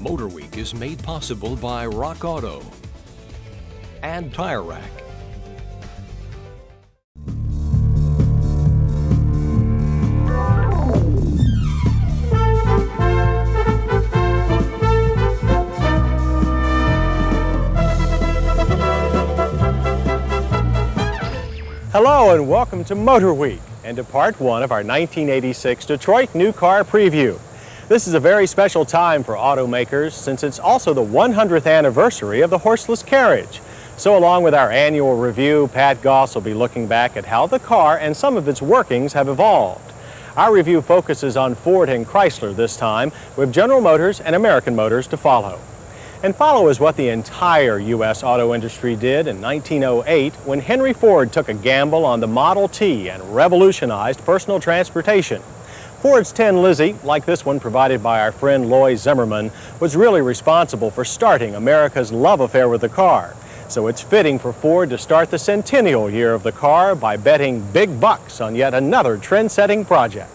MotorWeek is made possible by Rock Auto and Tire Rack. Hello and welcome to MotorWeek and to part one of our 1986 Detroit New Car Preview. This is a very special time for automakers since it's also the 100th anniversary of the horseless carriage. So along with our annual review, Pat Goss will be looking back at how the car and some of its workings have evolved. Our review focuses on Ford and Chrysler this time, with General Motors and American Motors to follow. And follow is what the entire U.S. auto industry did in 1908 when Henry Ford took a gamble on the Model T and revolutionized personal transportation. Ford's Tin Lizzie, like this one provided by our friend Loy Zimmerman, was really responsible for starting America's love affair with the car. So it's fitting for Ford to start the centennial year of the car by betting big bucks on yet another trend-setting project.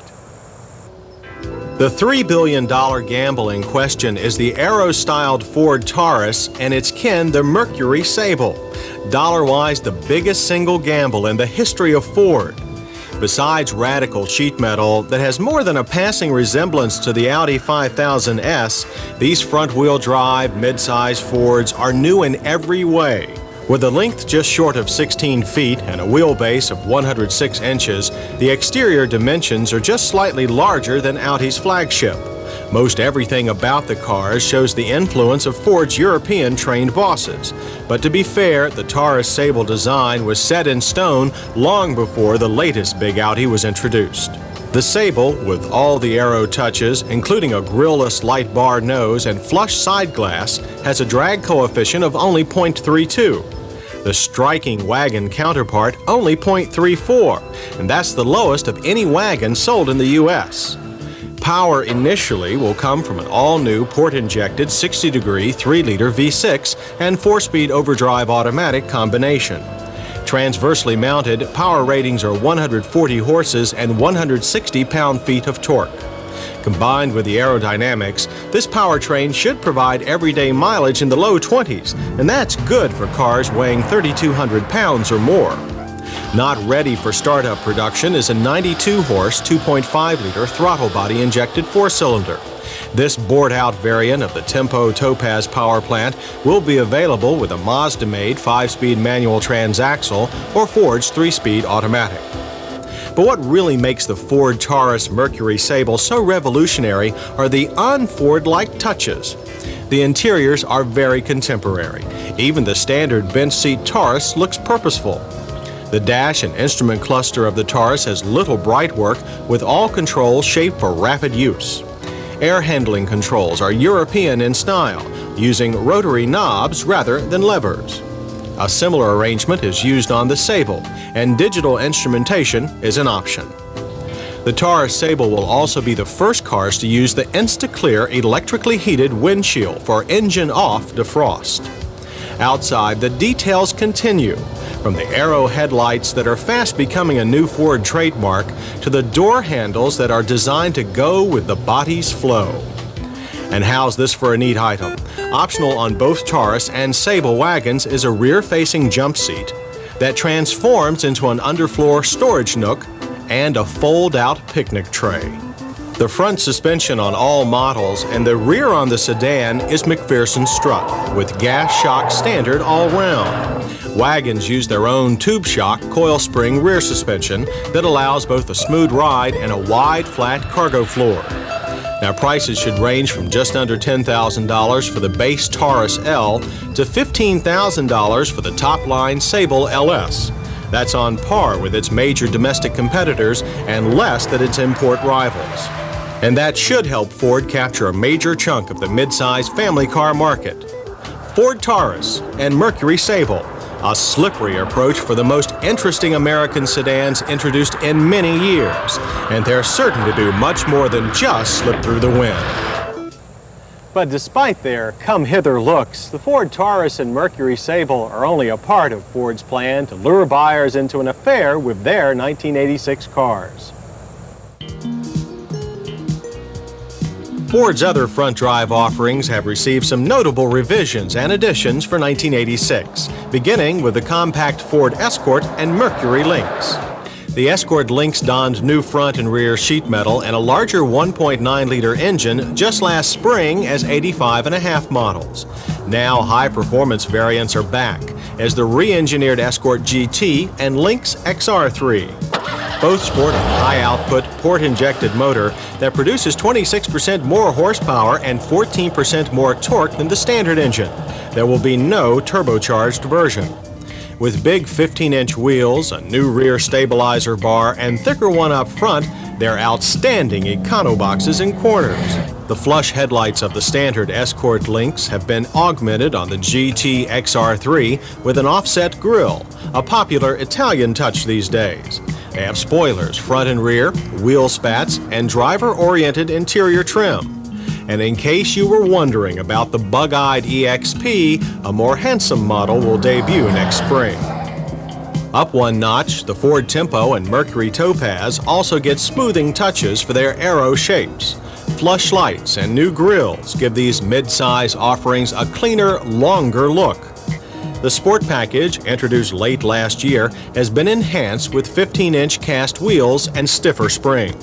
The $3 billion gamble in question is the aero-styled Ford Taurus and its kin, the Mercury Sable. Dollar-wise, the biggest single gamble in the history of Ford. Besides radical sheet metal that has more than a passing resemblance to the Audi 5000S, these front-wheel drive mid-size Fords are new in every way. With a length just short of 16 feet and a wheelbase of 106 inches, the exterior dimensions are just slightly larger than Audi's flagship. Most everything about the cars shows the influence of Ford's European trained bosses. But to be fair, the Taurus Sable design was set in stone long before the latest big Audi was introduced. The Sable, with all the aero touches, including a grille-less light bar nose and flush side glass, has a drag coefficient of only 0.32. The striking wagon counterpart only 0.34, and that's the lowest of any wagon sold in the U.S. Power initially will come from an all-new port-injected 60-degree 3-liter V6 and 4-speed overdrive automatic combination. Transversely mounted, power ratings are 140 horses and 160 pound-feet of torque. Combined with the aerodynamics, this powertrain should provide everyday mileage in the low 20s, and that's good for cars weighing 3,200 pounds or more. Not ready for startup production is a 92-horse, 2.5-liter throttle body injected 4-cylinder. This bored-out variant of the Tempo Topaz power plant will be available with a Mazda-made 5-speed manual transaxle or Ford's 3-speed automatic. But what really makes the Ford Taurus Mercury Sable so revolutionary are the un-Ford-like touches. The interiors are very contemporary. Even the standard bench seat Taurus looks purposeful. The dash and instrument cluster of the Taurus has little bright work, with all controls shaped for rapid use. Air handling controls are European in style, using rotary knobs rather than levers. A similar arrangement is used on the Sable, and digital instrumentation is an option. The Taurus Sable will also be the first cars to use the InstaClear electrically heated windshield for engine-off defrost. Outside, the details continue, from the aero headlights that are fast becoming a new Ford trademark to the door handles that are designed to go with the body's flow. And how's this for a neat item? Optional on both Taurus and Sable wagons is a rear-facing jump seat that transforms into an underfloor storage nook and a fold-out picnic tray. The front suspension on all models and the rear on the sedan is McPherson strut with gas shock standard all round. Wagons use their own tube shock coil spring rear suspension that allows both a smooth ride and a wide flat cargo floor. Now prices should range from just under $10,000 for the base Taurus L to $15,000 for the top-line Sable LS. That's on par with its major domestic competitors and less than its import rivals. And that should help Ford capture a major chunk of the mid-size family car market. Ford Taurus and Mercury Sable, a slippery approach for the most interesting American sedans introduced in many years, and they're certain to do much more than just slip through the wind. But despite their come-hither looks, the Ford Taurus and Mercury Sable are only a part of Ford's plan to lure buyers into an affair with their 1986 cars. Ford's other front drive offerings have received some notable revisions and additions for 1986, beginning with the compact Ford Escort and Mercury Lynx. The Escort Lynx donned new front and rear sheet metal and a larger 1.9-liter engine just last spring as 85.5 models. Now high-performance variants are back as the re-engineered Escort GT and Lynx XR3. Both sport a high-output, port-injected motor that produces 26% more horsepower and 14% more torque than the standard engine. There will be no turbocharged version. With big 15-inch wheels, a new rear stabilizer bar, and thicker one up front, they're outstanding econo-boxes and corners. The flush headlights of the standard Escort Lynx have been augmented on the GT XR3 with an offset grille, a popular Italian touch these days. They have spoilers front and rear, wheel spats, and driver-oriented interior trim. And in case you were wondering about the bug-eyed EXP, a more handsome model will debut next spring. Up one notch, the Ford Tempo and Mercury Topaz also get smoothing touches for their aero shapes. Flush lights and new grills give these mid-size offerings a cleaner, longer look. The Sport Package, introduced late last year, has been enhanced with 15-inch cast wheels and stiffer springs.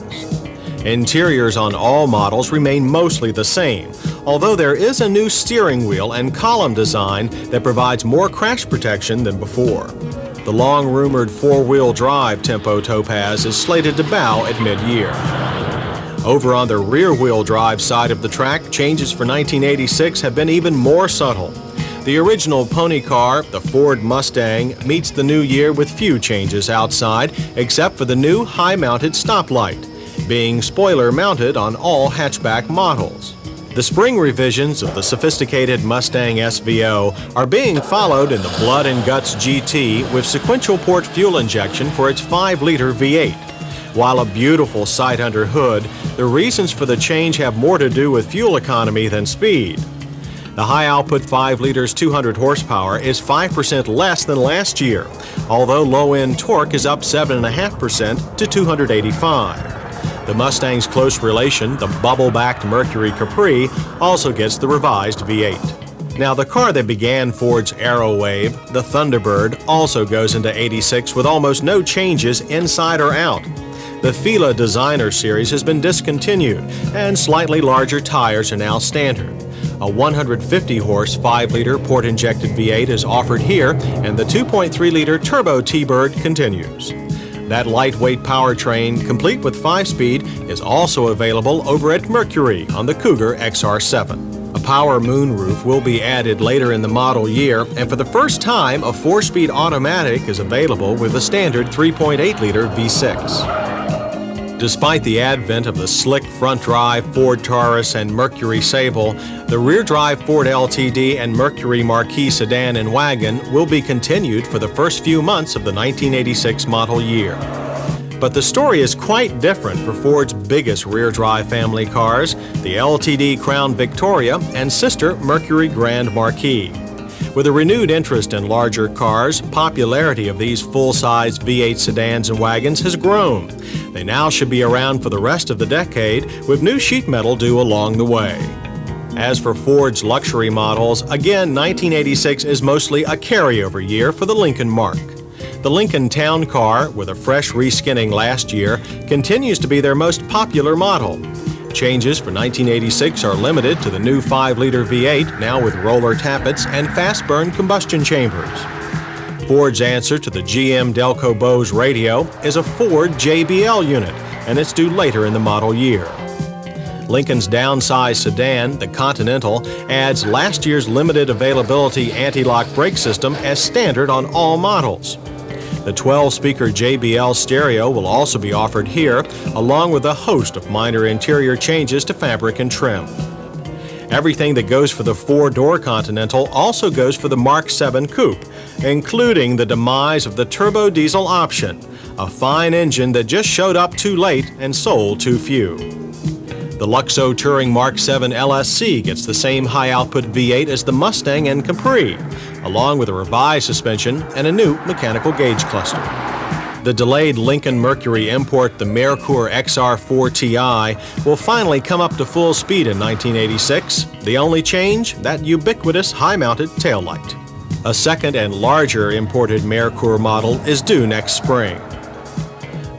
Interiors on all models remain mostly the same, although there is a new steering wheel and column design that provides more crash protection than before. The long-rumored four-wheel drive Tempo Topaz is slated to bow at mid-year. Over on the rear-wheel drive side of the track, changes for 1986 have been even more subtle. The original pony car, the Ford Mustang, meets the new year with few changes outside, except for the new high-mounted stoplight, being spoiler-mounted on all hatchback models. The spring revisions of the sophisticated Mustang SVO are being followed in the Blood and Guts GT with sequential port fuel injection for its 5-liter V8. While a beautiful sight under hood, the reasons for the change have more to do with fuel economy than speed. The high-output 5 liters 200 horsepower is 5% less than last year, although low-end torque is up 7.5% to 285. The Mustang's close relation, the bubble-backed Mercury Capri, also gets the revised V8. Now, the car that began Ford's Aero wave, the Thunderbird, also goes into 86 with almost no changes inside or out. The Fila Designer series has been discontinued, and slightly larger tires are now standard. A 150-horse 5-liter port-injected V8 is offered here, and the 2.3-liter turbo T-Bird continues. That lightweight powertrain, complete with 5-speed, is also available over at Mercury on the Cougar XR7. A power moonroof will be added later in the model year, and for the first time, a 4-speed automatic is available with a standard 3.8-liter V6. Despite the advent of the slick front-drive Ford Taurus and Mercury Sable, the rear-drive Ford LTD and Mercury Marquis sedan and wagon will be continued for the first few months of the 1986 model year. But the story is quite different for Ford's biggest rear-drive family cars, the LTD Crown Victoria and sister Mercury Grand Marquis. With a renewed interest in larger cars, popularity of these full-size V8 sedans and wagons has grown. They now should be around for the rest of the decade, with new sheet metal due along the way. As for Ford's luxury models, again, 1986 is mostly a carryover year for the Lincoln Mark. The Lincoln Town Car, with a fresh reskinning last year, continues to be their most popular model. Changes for 1986 are limited to the new 5-liter V8, now with roller tappets and fast-burn combustion chambers. Ford's answer to the GM Delco Bose radio is a Ford JBL unit, and it's due later in the model year. Lincoln's downsized sedan, the Continental, adds last year's limited availability anti-lock brake system as standard on all models. The 12-speaker JBL stereo will also be offered here, along with a host of minor interior changes to fabric and trim. Everything that goes for the 4-door Continental also goes for the Mark 7 Coupe, including the demise of the turbo diesel option, a fine engine that just showed up too late and sold too few. The Luxo Touring Mark 7 LSC gets the same high-output V8 as the Mustang and Capri, along with a revised suspension and a new mechanical gauge cluster. The delayed Lincoln Mercury import, the Merkur XR4 Ti, will finally come up to full speed in 1986. The only change? That ubiquitous high-mounted taillight. A second and larger imported Merkur model is due next spring.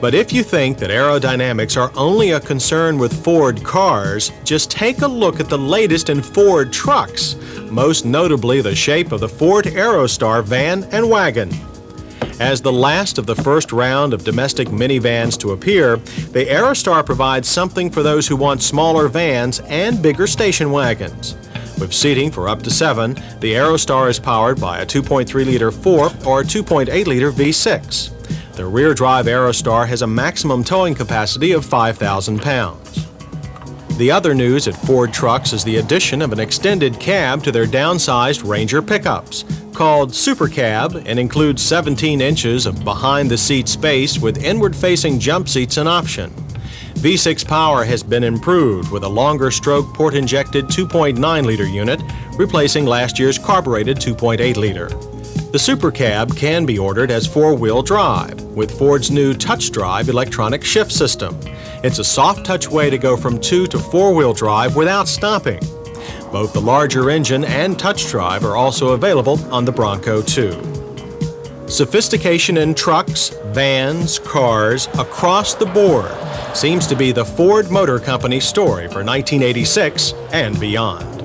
But if you think that aerodynamics are only a concern with Ford cars, just take a look at the latest in Ford trucks, most notably the shape of the Ford Aerostar van and wagon. As the last of the first round of domestic minivans to appear, the Aerostar provides something for those who want smaller vans and bigger station wagons. With seating for up to 7, the Aerostar is powered by a 2.3-liter 4 or 2.8-liter V6. The rear-drive Aerostar has a maximum towing capacity of 5,000 pounds. The other news at Ford Trucks is the addition of an extended cab to their downsized Ranger pickups, called Super Cab, and includes 17 inches of behind-the-seat space with inward-facing jump seats an option. V6 power has been improved with a longer-stroke port-injected 2.9-liter unit, replacing last year's carbureted 2.8-liter. The Super Cab can be ordered as four-wheel drive with Ford's new touch-drive electronic shift system. It's a soft-touch way to go from 2 to 4-wheel drive without stopping. Both the larger engine and touch drive are also available on the Bronco 2. Sophistication in trucks, vans, cars, across the board seems to be the Ford Motor Company story for 1986 and beyond.